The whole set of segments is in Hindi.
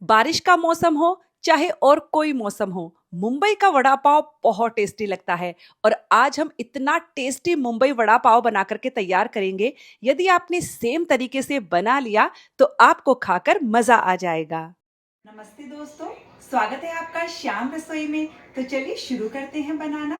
बारिश का मौसम हो चाहे और कोई मौसम हो, मुंबई का वड़ा पाव बहुत टेस्टी लगता है। और आज हम इतना टेस्टी मुंबई वड़ा पाव बना करके तैयार करेंगे। यदि आपने सेम तरीके से बना लिया तो आपको खाकर मजा आ जाएगा। नमस्ते दोस्तों, स्वागत है आपका श्याम रसोई में। तो चलिए शुरू करते हैं बनाना।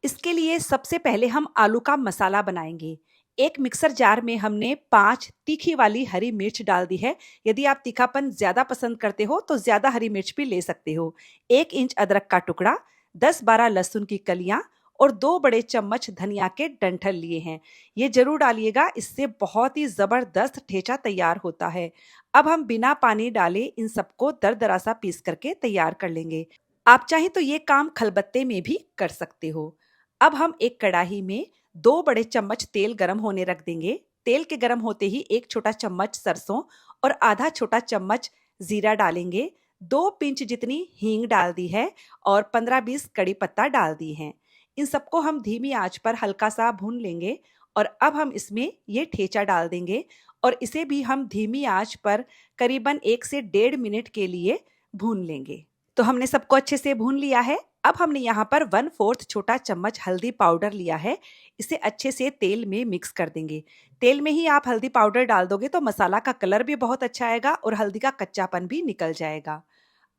इसके लिए सबसे पहले हम आलू का मसाला बनाएंगे। एक मिक्सर जार में हमने 5 तीखी वाली हरी मिर्च डाल दी है। यदि आप तीखापन ज्यादा पसंद करते हो तो ज्यादा हरी मिर्च भी ले सकते हो। 1 इंच अदरक का टुकड़ा, 10-12 लहसुन की कलियां और 2 बड़े चम्मच धनिया के डंठल लिए हैं। ये जरूर डालिएगा, इससे बहुत ही जबरदस्त ठेचा तैयार होता है। अब हम बिना पानी डाले इन सबको दरदरा सा पीस करके तैयार कर लेंगे। आप चाहे तो ये काम खलबत्ते में भी कर सकते हो। अब हम एक कढ़ाई में 2 बड़े चम्मच तेल गरम होने रख देंगे। तेल के गरम होते ही 1 छोटा चम्मच सरसों और आधा छोटा चम्मच जीरा डालेंगे। 2 पिंच जितनी हींग डाल दी है और 15-20 कड़ी पत्ता डाल दी हैं। इन सबको हम धीमी आंच पर हल्का सा भून लेंगे। और अब हम इसमें ये ठेचा डाल देंगे और इसे भी हम धीमी आंच पर करीबन 1 से 1.5 मिनट के लिए भून लेंगे। तो हमने सबको अच्छे से भून लिया है। अब हमने यहाँ पर 1/4 छोटा चम्मच हल्दी पाउडर लिया है। इसे अच्छे से तेल में मिक्स कर देंगे। तेल में ही आप हल्दी पाउडर डाल दोगे तो मसाला का कलर भी बहुत अच्छा आएगा और हल्दी का कच्चापन भी निकल जाएगा।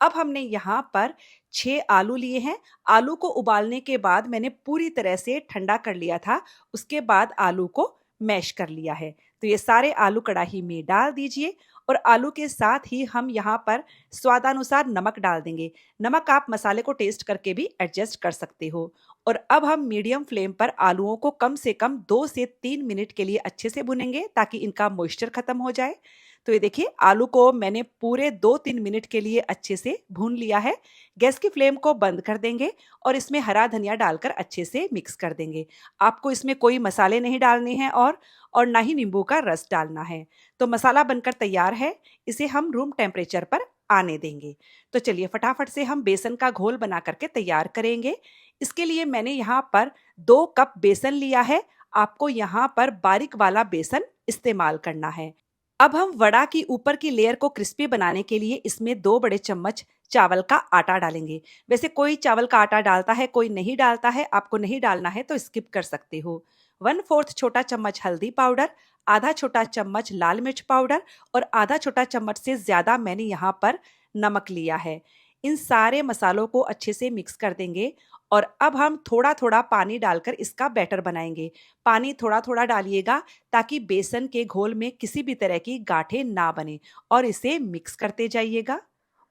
अब हमने यहाँ पर 6 आलू लिए हैं। आलू को उबालने के बाद मैंने पूरी तरह से ठंडा कर लिया था। उसके बाद आलू को मैश कर लिया है। तो ये सारे आलू कढ़ाई में डाल दीजिए और आलू के साथ ही हम यहाँ पर स्वादानुसार नमक डाल देंगे। नमक आप मसाले को टेस्ट करके भी एडजस्ट कर सकते हो। और अब हम मीडियम फ्लेम पर आलूओं को कम से कम 2 से 3 मिनट के लिए अच्छे से भुनेंगे ताकि इनका मॉइस्चर खत्म हो जाए। तो ये देखिए, आलू को मैंने पूरे 2-3 मिनट के लिए अच्छे से भून लिया है। गैस की फ्लेम को बंद कर देंगे और इसमें हरा धनिया डालकर अच्छे से मिक्स कर देंगे। आपको इसमें कोई मसाले नहीं डालने हैं और ना ही नींबू का रस डालना है। तो मसाला बनकर तैयार है। इसे हम रूम टेम्परेचर पर आने देंगे। तो चलिए फटाफट से हम बेसन का घोल बना करके तैयार करेंगे। इसके लिए मैंने यहाँ पर 2 कप बेसन लिया है। आपको यहाँ पर बारीक वाला बेसन इस्तेमाल करना है। अब हम वड़ा की ऊपर की लेयर को क्रिस्पी बनाने के लिए इसमें 2 बड़े चम्मच चावल का आटा डालेंगे। वैसे कोई चावल का आटा डालता है, कोई नहीं डालता है। आपको नहीं डालना है तो स्किप कर सकते हो। 1/4 छोटा चम्मच हल्दी पाउडर, आधा छोटा चम्मच लाल मिर्च पाउडर और आधा छोटा चम्मच से ज्यादा मैंने यहाँ पर नमक लिया है। इन सारे मसालों को अच्छे से मिक्स कर देंगे और अब हम थोड़ा थोड़ा पानी डालकर इसका बैटर बनाएंगे। पानी थोड़ा थोड़ा डालिएगा ताकि बेसन के घोल में किसी भी तरह की गांठें ना बने और इसे मिक्स करते जाइएगा।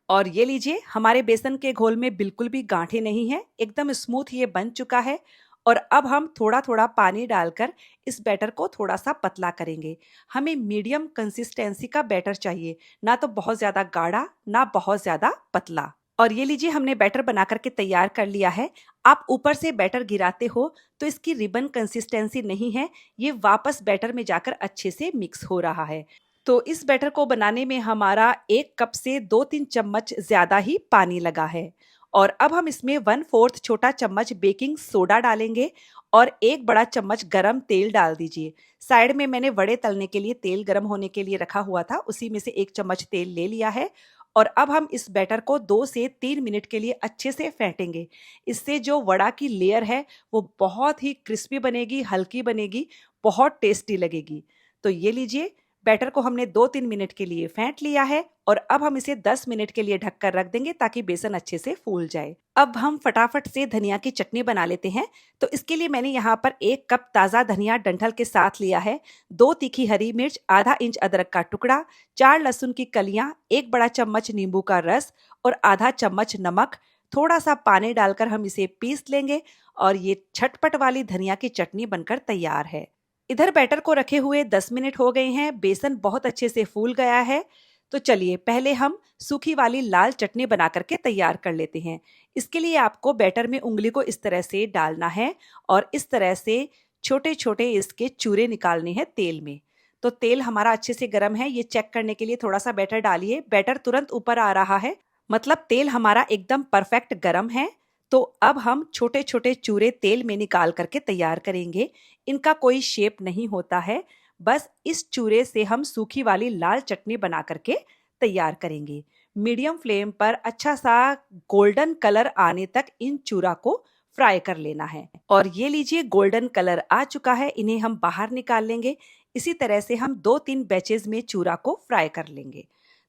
और ये लीजिए, हमारे बेसन के घोल में बिल्कुल भी गांठें नहीं है, एकदम स्मूथ ये बन चुका है। और अब हम थोड़ा थोड़ा पानी डालकर इस बैटर को थोड़ा सा पतला करेंगे। हमें मीडियम कंसिस्टेंसी का बैटर चाहिए, ना तो बहुत ज्यादा गाढ़ा ना बहुत ज्यादा पतला। और ये लीजिए, हमने बैटर बना करके तैयार कर लिया है। आप ऊपर से बैटर गिराते हो तो इसकी रिबन कंसिस्टेंसी नहीं है, ये वापस बैटर में जाकर अच्छे से मिक्स हो रहा है। तो इस बैटर को बनाने में हमारा 1 कप से 2-3 चम्मच ज्यादा ही पानी लगा है। और अब हम इसमें 1/4 छोटा चम्मच बेकिंग सोडा डालेंगे और 1 बड़ा चम्मच गरम तेल डाल दीजिए। साइड में मैंने वड़े तलने के लिए तेल गरम होने के लिए रखा हुआ था, उसी में से 1 चम्मच तेल ले लिया है। और अब हम इस बैटर को 2 से 3 मिनट के लिए अच्छे से फेंटेंगे। इससे जो वड़ा की लेयर है वो बहुत ही क्रिस्पी बनेगी, हल्की बनेगी, बहुत टेस्टी लगेगी। तो ये लीजिए, बैटर को हमने 2-3 मिनट के लिए फेंट लिया है और अब हम इसे 10 मिनट के लिए ढककर रख देंगे ताकि बेसन अच्छे से फूल जाए। अब हम फटाफट से धनिया की चटनी बना लेते हैं। तो इसके लिए मैंने यहाँ पर 1 कप ताज़ा धनिया डंठल के साथ लिया है, 2 तीखी हरी मिर्च, आधा इंच अदरक का टुकड़ा, 4 लहसुन की कलियां, 1 बड़ा चम्मच नींबू का रस और आधा चम्मच नमक। थोड़ा सा पानी डालकर हम इसे पीस लेंगे और ये झटपट वाली धनिया की चटनी बनकर तैयार है। इधर बैटर को रखे हुए 10 मिनट हो गए हैं, बेसन बहुत अच्छे से फूल गया है। तो चलिए पहले हम सूखी वाली लाल चटनी बना करके तैयार कर लेते हैं। इसके लिए आपको बैटर में उंगली को इस तरह से डालना है और इस तरह से छोटे छोटे इसके चूरे निकालने हैं तेल में। तो तेल हमारा अच्छे से गर्म है, ये चेक करने के लिए थोड़ा सा बैटर डालिए। बैटर तुरंत ऊपर आ रहा है, मतलब तेल हमारा एकदम परफेक्ट गर्म है। तो अब हम छोटे छोटे चूरे तेल में निकाल करके तैयार करेंगे। इनका कोई शेप नहीं होता है, बस इस चूरे से हम सूखी वाली लाल चटनी बना करके तैयार करेंगे। मीडियम फ्लेम पर अच्छा सा गोल्डन कलर आने तक इन चूरा को फ्राई कर लेना है। और ये लीजिए गोल्डन कलर आ चुका है, इन्हें हम बाहर निकाल लेंगे। इसी तरह से हम 2-3 बैचेस में चूरा को फ्राई कर लेंगे।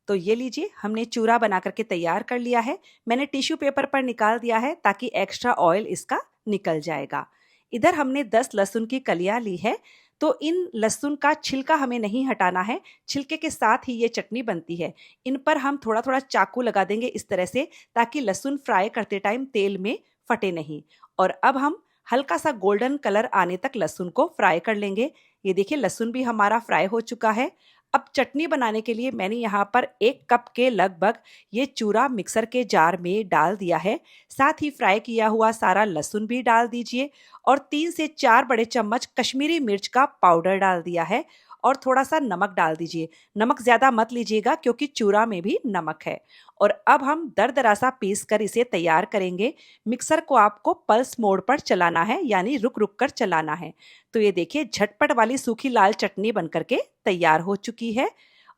तो ये लीजिए हमने चूरा बना करके तैयार कर लिया है। मैंने टिश्यू पेपर पर निकाल दिया है ताकि एक्स्ट्रा ऑयल इसका निकल जाएगा। इधर हमने 10 लहसुन की कलियां ली है। तो इन लहसुन का छिलका हमें नहीं हटाना है, छिलके के साथ ही ये चटनी बनती है। इन पर हम थोड़ा थोड़ा चाकू लगा देंगे इस तरह से, ताकि लहसुन फ्राई करते टाइम तेल में फटे नहीं। और अब हम हल्का सा गोल्डन कलर आने तक लहसुन को फ्राई कर लेंगे। ये देखिए लहसुन भी हमारा फ्राई हो चुका है। अब चटनी बनाने के लिए मैंने यहाँ पर 1 कप के लगभग ये चूरा मिक्सर के जार में डाल दिया है। साथ ही फ्राई किया हुआ सारा लहसुन भी डाल दीजिए और 3 से 4 बड़े चम्मच कश्मीरी मिर्च का पाउडर डाल दिया है और थोड़ा सा नमक डाल दीजिए। नमक ज़्यादा मत लीजिएगा क्योंकि चूरा में भी नमक है। और अब हम दरदरा सा पीस कर इसे तैयार करेंगे। मिक्सर को आपको पल्स मोड पर चलाना है, यानी रुक रुक कर चलाना है। तो ये देखिए झटपट वाली सूखी लाल चटनी बनकर के तैयार हो चुकी है।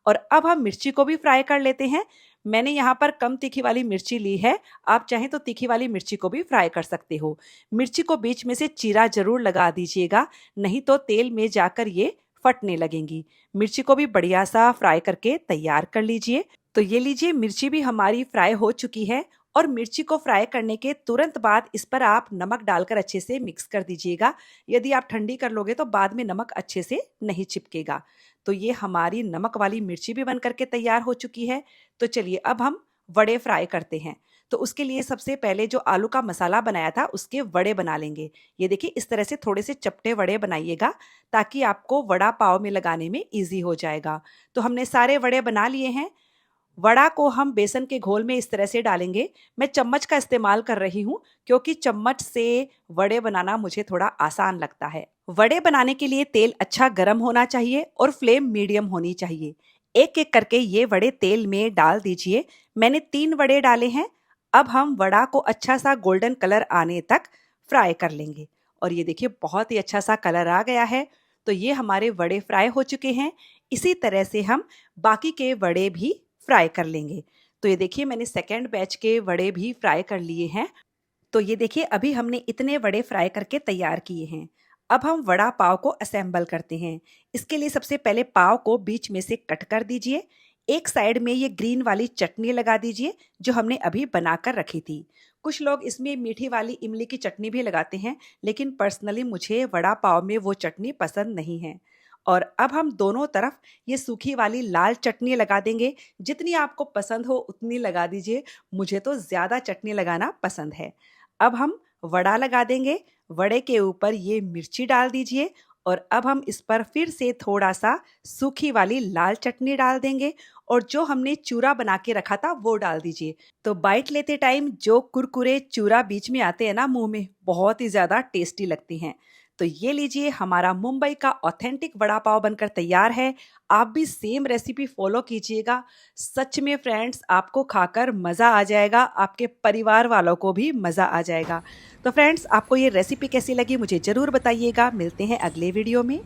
और अब हम मिर्ची को भी फ्राई कर लेते हैं। मैंने यहाँ पर कम तीखी वाली मिर्ची ली है, आप चाहें तो तीखी वाली मिर्ची को भी फ्राई कर सकते हो। मिर्ची को बीच में से चीरा जरूर लगा दीजिएगा, नहीं तो तेल में जाकर ये फटने लगेंगी। मिर्ची को भी बढ़िया सा फ्राई करके तैयार कर लीजिए। तो ये लीजिए मिर्ची भी हमारी फ्राई हो चुकी है। और मिर्ची को फ्राई करने के तुरंत बाद इस पर आप नमक डालकर अच्छे से मिक्स कर दीजिएगा। यदि आप ठंडी कर लोगे तो बाद में नमक अच्छे से नहीं चिपकेगा। तो ये हमारी नमक वाली मिर्ची भी बन करके तैयार हो चुकी है। तो चलिए अब हम वड़े फ्राई करते हैं। तो उसके लिए सबसे पहले जो आलू का मसाला बनाया था उसके वड़े बना लेंगे। ये देखिए इस तरह से थोड़े से चपटे वड़े बनाइएगा, ताकि आपको वड़ा पाव में लगाने में ईजी हो जाएगा। तो हमने सारे वड़े बना लिए हैं। वड़ा को हम बेसन के घोल में इस तरह से डालेंगे। मैं चम्मच का इस्तेमाल कर रही हूँ क्योंकि चम्मच से वड़े बनाना मुझे थोड़ा आसान लगता है। वड़े बनाने के लिए तेल अच्छा गर्म होना चाहिए और फ्लेम मीडियम होनी चाहिए। एक एक करके ये वड़े तेल में डाल दीजिए। मैंने 3 वड़े डाले हैं। अब हम वड़ा को अच्छा सा गोल्डन कलर आने तक फ्राई कर लेंगे। और ये देखिए बहुत ही अच्छा सा कलर आ गया है। तो ये हमारे वड़े फ्राई हो चुके हैं। इसी तरह से हम बाकी के वड़े भी फ्राई कर लेंगे। तो ये देखिए मैंने सेकेंड बैच के वड़े भी फ्राई कर लिए हैं। तो ये देखिए अभी हमने इतने वड़े फ्राई करके तैयार किए हैं। अब हम वड़ा पाव को असेंबल करते हैं। इसके लिए सबसे पहले पाव को बीच में से कट कर दीजिए। एक साइड में ये ग्रीन वाली चटनी लगा दीजिए जो हमने अभी बनाकर रखी थी। कुछ लोग इसमें मीठी वाली इमली की चटनी भी लगाते हैं, लेकिन पर्सनली मुझे वड़ा पाव में वो चटनी पसंद नहीं है। और अब हम दोनों तरफ ये सूखी वाली लाल चटनी लगा देंगे। जितनी आपको पसंद हो उतनी लगा दीजिए, मुझे तो ज़्यादा चटनी लगाना पसंद है। अब हम वड़ा लगा देंगे। वड़े के ऊपर ये मिर्ची डाल दीजिए और अब हम इस पर फिर से थोड़ा सा सूखी वाली लाल चटनी डाल देंगे और जो हमने चूरा बना के रखा था वो डाल दीजिए। तो बाइट लेते टाइम जो कुरकुरे चूरा बीच में आते हैं ना मुंह में, बहुत ही ज़्यादा टेस्टी लगती हैं। तो ये लीजिए हमारा मुंबई का ऑथेंटिक वड़ा पाव बनकर तैयार है। आप भी सेम रेसिपी फॉलो कीजिएगा। सच में फ्रेंड्स आपको खाकर मज़ा आ जाएगा, आपके परिवार वालों को भी मज़ा आ जाएगा। तो फ्रेंड्स आपको ये रेसिपी कैसी लगी मुझे ज़रूर बताइएगा। मिलते हैं अगले वीडियो में।